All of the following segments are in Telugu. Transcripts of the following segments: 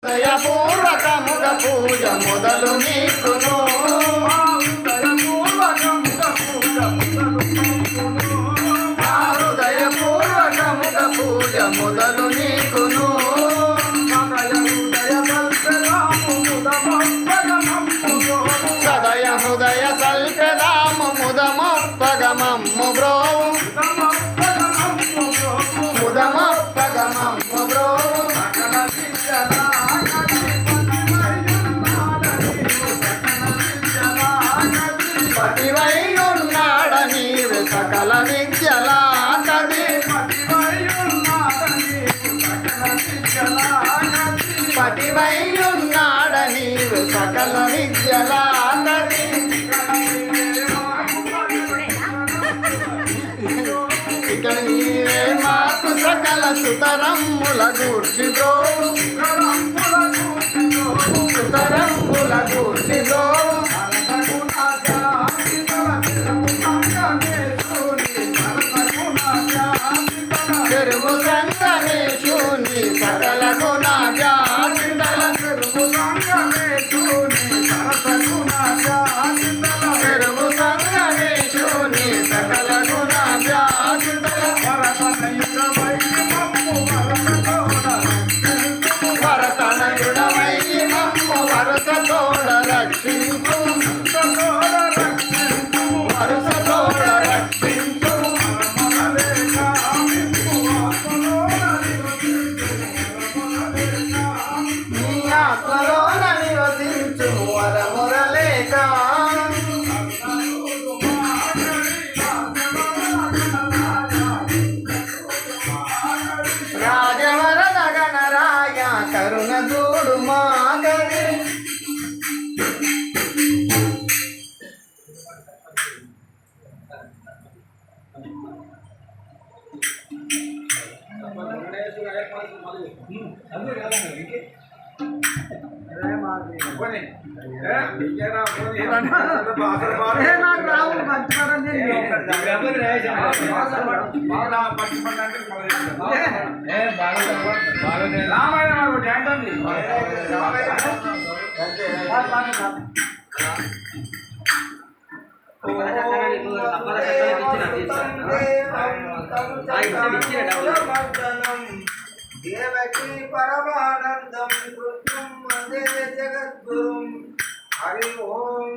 హృదయపూర్వకముగ పూజ మొదలు నీకును హృదయపూర్వకముగ పూజ మొదలు నీకును సదయ హృదయ సల్పెదాము ముదమొప్పగమమ్ము బ్రోవు ముదమొప్పగమమ్ము బ్రోవు పతివైయున్నాడ నీవు సకల విద్యలాకది పతివైయున్నాడ నీవు సకల విద్యలాకది ఇక నీవే మాకు సకల సుతరమ్ముల గూర్చి బ్రోవు సుతరమ్ముల గూర్చి బ్రోవు చెరువు సంగమేశూని సకల గుణాజాతిందల చెరువు సంగమేశూని సకల గుణాజాతిందల భరతనయుడవై మమ్ము వరసతోడ రక్షించు వరసతోడ రక్షించు ఆత్మలోన నివసించు వరమురలేక రాజవరద గణరాయ కరుణ చూడు మాగరి దేవకీ పరమానందం కృత్యం వందే జగద్గురుం హరి ఓం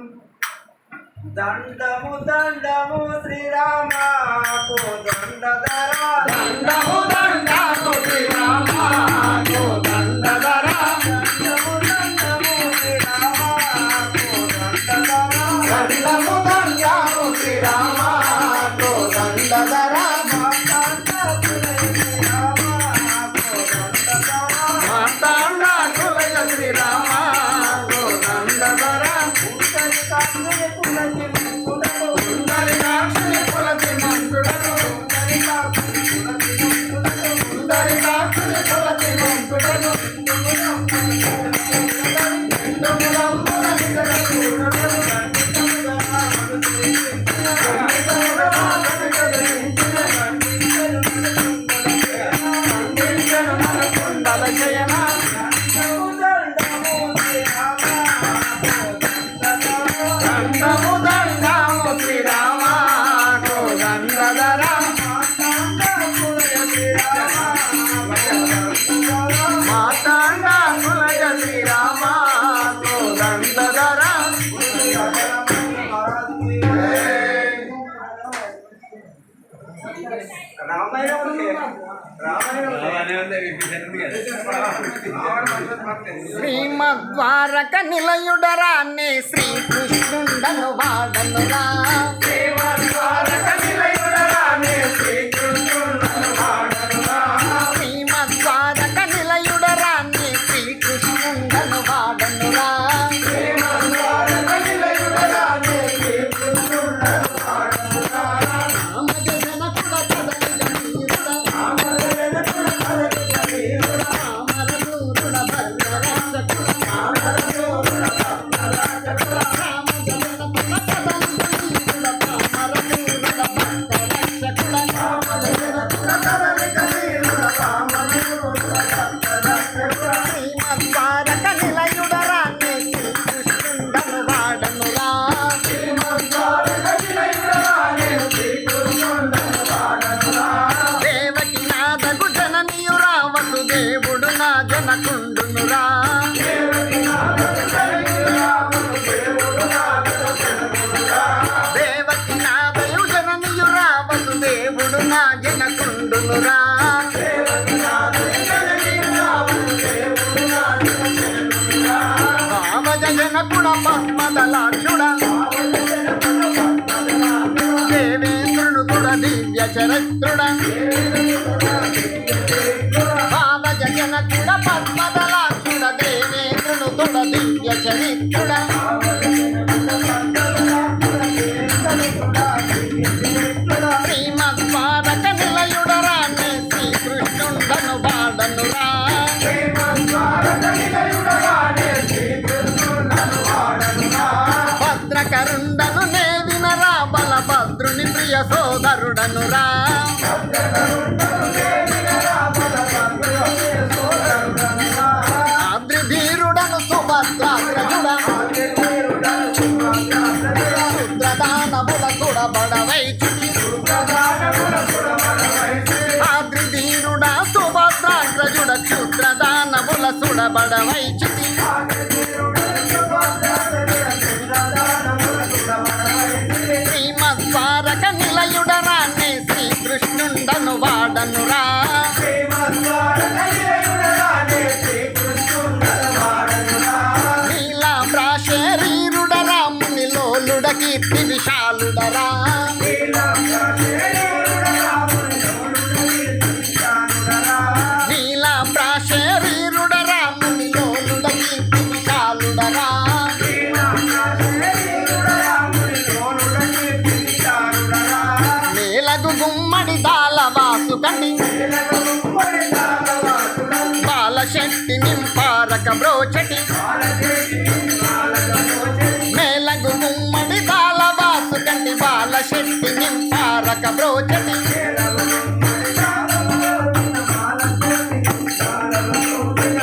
దండము దండము శ్రీరామ దండధరా దండము దండము శ్రీరామ దండధరా దండము దండము శ్రీరామ దండధరా దండము దండము శ్రీరామ దండధరా శ్రీమద్వారక నిలయుడరాన్ని శ్రీకృష్ణుండను వాడనురా శ్రీమద్వారక నిలయుడరాన్ని శ్రీకృష్ణుండను వాడనురా శ్రీమద్వారక నిలయుడరాన్ని శ్రీకృష్ణుండను వాడనురా శ్రీమద్వారక నిలయుడరాన్ని శ్రీకృష్ణుండను వాడనురా జనకుడ పద్మదలాక్షుడ దేవేంద్రుడు కుడ దివ్య చరిత్రుడ భావజ జనకుడ పద్మదలాక్షుడ దేవేంద్రుడు కుడ దివ్య చరిత్రుడ శ్రీమద్వారక నిలయుడరానే శ్రీకృష్ణుండను వాడనురా భద్రకరుండను నేవినరా బలభద్రుని ప్రియ సోదరుడనురా ఆద్రిధీరుడను సుభద్రాగ్రజుడ రుద్రదానముల కుడబడవైచుడి ఆద్రిధీరుడ సుభద్రాగ్రజుడ క్షుద్రదానముల సుడబడవైచుడి శ్రీమద్వారక నిలయుడరానే శ్రీకృష్ణుండను వాడనురా నీలా ప్రాశరీరుడరా మునిలోలుడ కీర్తి విశాలుడరా నీలా ప్రాశరీరుడరా మునిలోలుడ కీర్తి విశాలుడరా మేలగు గుమ్మడి దాలవాసు కండి బాలశెట్టి నింపారక బ్రోచటి మేలగు గుమ్మడి దాలవాసు కండి బాలశెట్టి నింపారక బ్రోచటి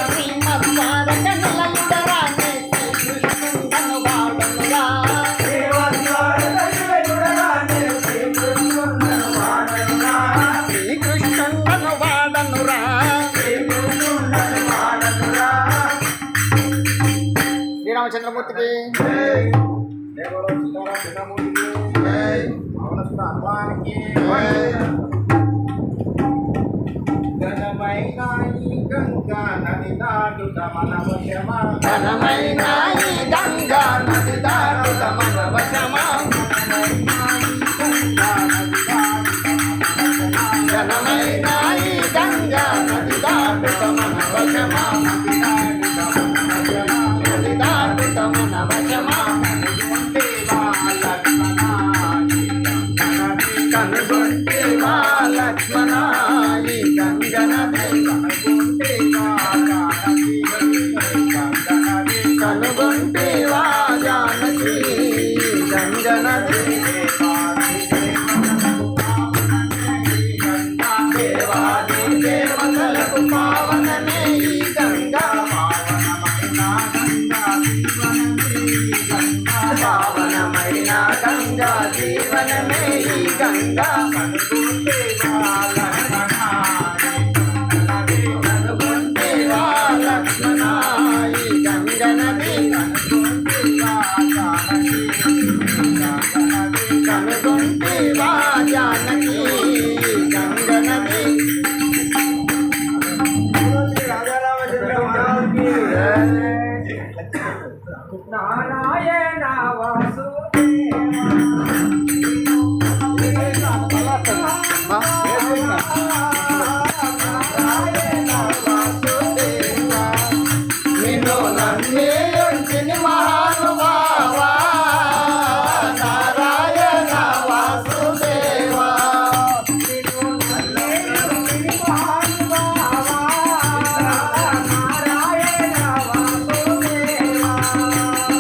శ్రీమద్వారక నిలయుడరానే శ్రీకృష్ణుండను వాడనురా శ్రీకృష్ణుండను వాడనురా శ్రీరామచంద్రమూర్తికి ఘనమైన ఈ గంగా నది దాటుత మన వశమా ఘనమైన ఈ గంగా నది దాటుత మన వశమా నది దాటుత మన వశమా కనుగొంటే మా లక్ష్మణ ఈ గంగనది కనుగొంటే వా జానకి గంగనది దేవాది దేవతలకు పావనమే ఈ గంగా పావనమైన గంగా జీవనమే ఈ గంగా కనుగొంటే వా లక్ష్మణ ఈ గంగనది కనుగొంటే వా జానకి గంగనది నారాయణ నిన్ను నన్నే ఉంచిని మహానుభావా నారాయణ వాసుదేవా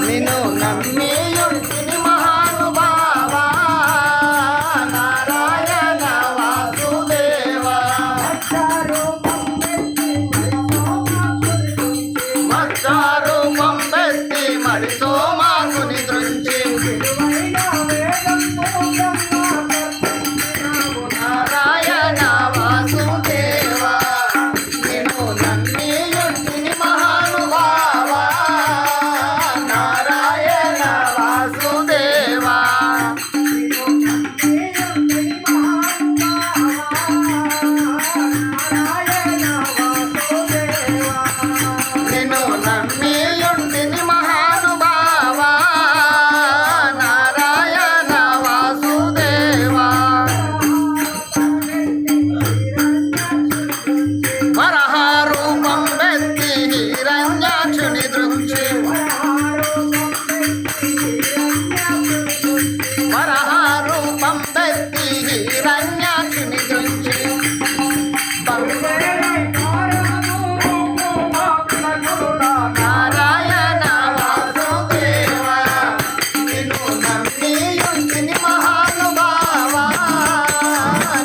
నిన్ను నన్నే ఉంచిని మహానుభావా నారాయణ వాసుదేవా మత్స్యారూపం పెట్టి మరి సోమాసుని దృంచి నారాయణ వాసుదేవా నిన్ను నన్నే ఉంచిని మహానుభావా నారాయణ వాసుదేవా నిన్ను నమ్మి హిరణ్యాక్షుని దృంచి వరహారూపం పెట్టి హిరణ్యాక్షుని దృంచి నారాయణ వాసుదేవ నిన్ను నమ్మియుంటిని మహానుభావ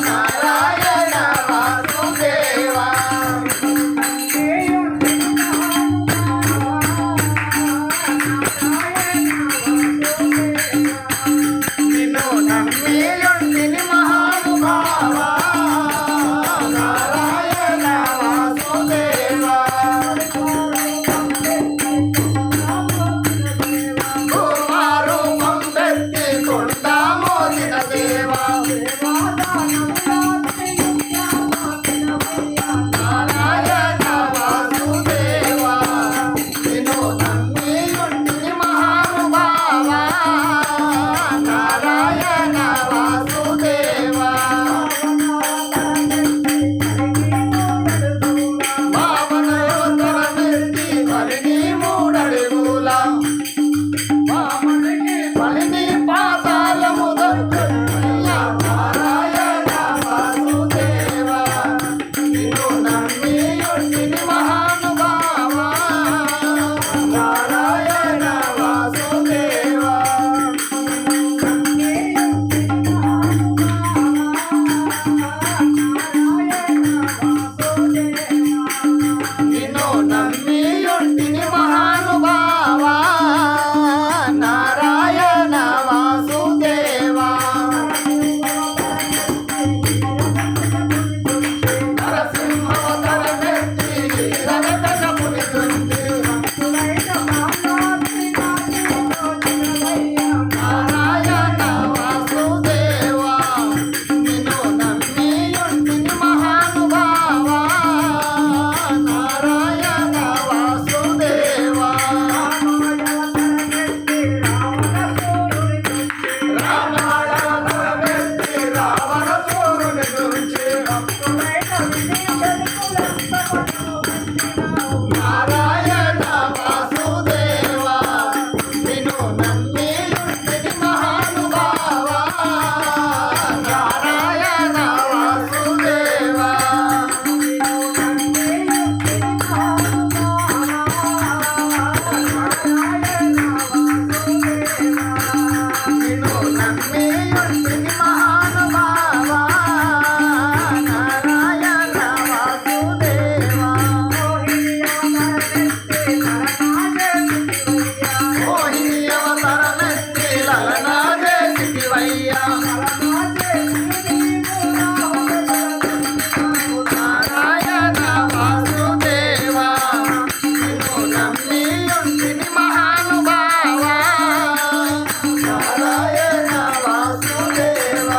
నారాయణ వాసుదేవ నిన్ను నమ్మియుంటిని మహానుభావ నారాయణ వాసుదేవ రూపం పెట్టి కొండామోదిన దేవా నారాయణ వాసుదేవ నిన్ను నమ్మియుంటిని మహానుభావ నారాయణ వాసుదేవ వామనయోత్తరమెత్తి వరిని మూడడుగుల వామనికి బలిని పాతాళము దొరుకునయ్యా నారాయణ వాసుదేవ నిన్ను నమ్మియుంటిని మహానుభావ నారాయణ వాసుదేవ నిన్ను నమ్మియుంటిని మహానుభావ నారాయణ వాసుదేవ నరసింహోత్తరమెత్తి హిరణ్యకశపుని దృంచి నారాయణ వాసుదేవ నిన్ను నమ్మియుంటిని మహానుభావ నారాయణ వాసుదేవ రావణాసురుని రావణాసురుని గురించి నారాయణ వాసుదేవ నిన్ను నమ్మియుంటిని మహానుభావ నారాయణ వాసుదేవ నిన్ను నమ్మియుంటిని మహానుభావ నారాయణ వాసుదేవ మోహిని అవతరమెత్తి లలనా చేసితివయ్యా నారాయణ వాసుదేవ నిన్ను నమ్మియుంటిని మహానుభావ నారాయణ వాసుదేవ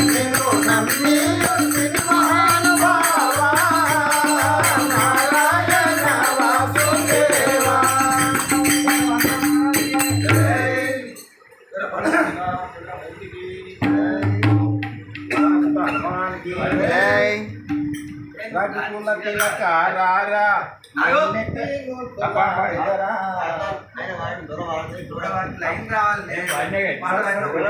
నిన్ను నమ్మియుంటిని మహానుభావ నారాయణ వాసుదేవ లైన్ రావాలి